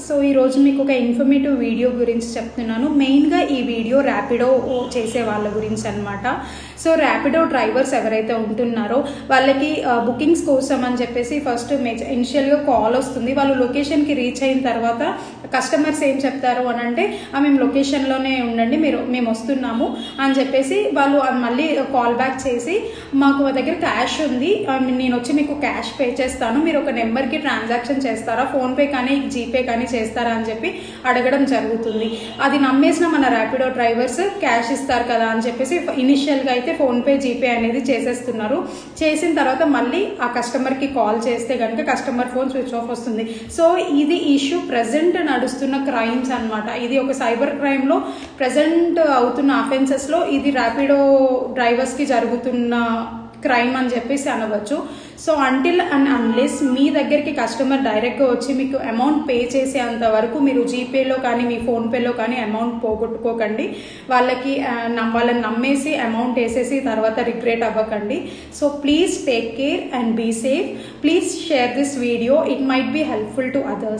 So ఈ రోజు మీకు ఒక ఇన్ఫర్మేటివ్ వీడియో గురించి చెప్తున్నాను. మెయిన్గా ఈ వీడియో ర్యాపిడో చేసే వాళ్ళ గురించి అనమాట. సో ర్యాపిడో డ్రైవర్స్ ఎవరైతే ఉంటున్నారో వాళ్ళకి బుకింగ్స్ కోసం అని చెప్పేసి ఫస్ట్ ఇనిషియల్గా కాల్ వస్తుంది. వాళ్ళు లొకేషన్కి రీచ్ అయిన తర్వాత కస్టమర్స్ ఏం చెప్తారు అని అంటే మేము లొకేషన్లోనే ఉండండి, మేము వస్తున్నాము అని చెప్పేసి వాళ్ళు మళ్ళీ కాల్ బ్యాక్ చేసి మాకు దగ్గర క్యాష్ ఉంది, నేను వచ్చి మీకు క్యాష్ పే చేస్తాను, మీరు ఒక నెంబర్కి ట్రాన్సాక్షన్ చేస్తారా, ఫోన్పే కానీ జీపే కానీ చేస్తారా అని చెప్పి అడగడం జరుగుతుంది. అది నమ్మేసిన మన ర్యాపిడో డ్రైవర్స్ క్యాష్ ఇస్తారు కదా అని చెప్పేసి ఇనిషియల్గా అయితే ఫోన్పే జీపే అనేది చేసేస్తున్నారు. చేసిన తర్వాత మళ్ళీ ఆ కస్టమర్కి కాల్ చేస్తే కనుక కస్టమర్ ఫోన్ స్విచ్ ఆఫ్ వస్తుంది. సో ఇది ఇష్యూ ప్రజెంట్ నడుస్తున్న క్రైమ్స్ అనమాట. ఇది ఒక సైబర్ క్రైమ్లో ప్రజెంట్ అవుతున్న అఫెన్సెస్లో ఇది ర్యాపిడో డ్రైవర్స్కి జరుగుతున్న క్రైమ్ అని చెప్పేసి అనవచ్చు. సో అంటిల్ అండ్ అన్లెస్ మీ దగ్గరికి కస్టమర్ డైరెక్ట్గా వచ్చి మీకు అమౌంట్ పే చేసేంత వరకు మీరు జీపేలో కానీ మీ ఫోన్పేలో కానీ అమౌంట్ పోగొట్టుకోకండి. వాళ్ళని నమ్మేసి అమౌంట్ వేసేసి తర్వాత రిగ్రెట్ అవ్వకండి. So please take care and be safe. Please share this video, it might be helpful to others.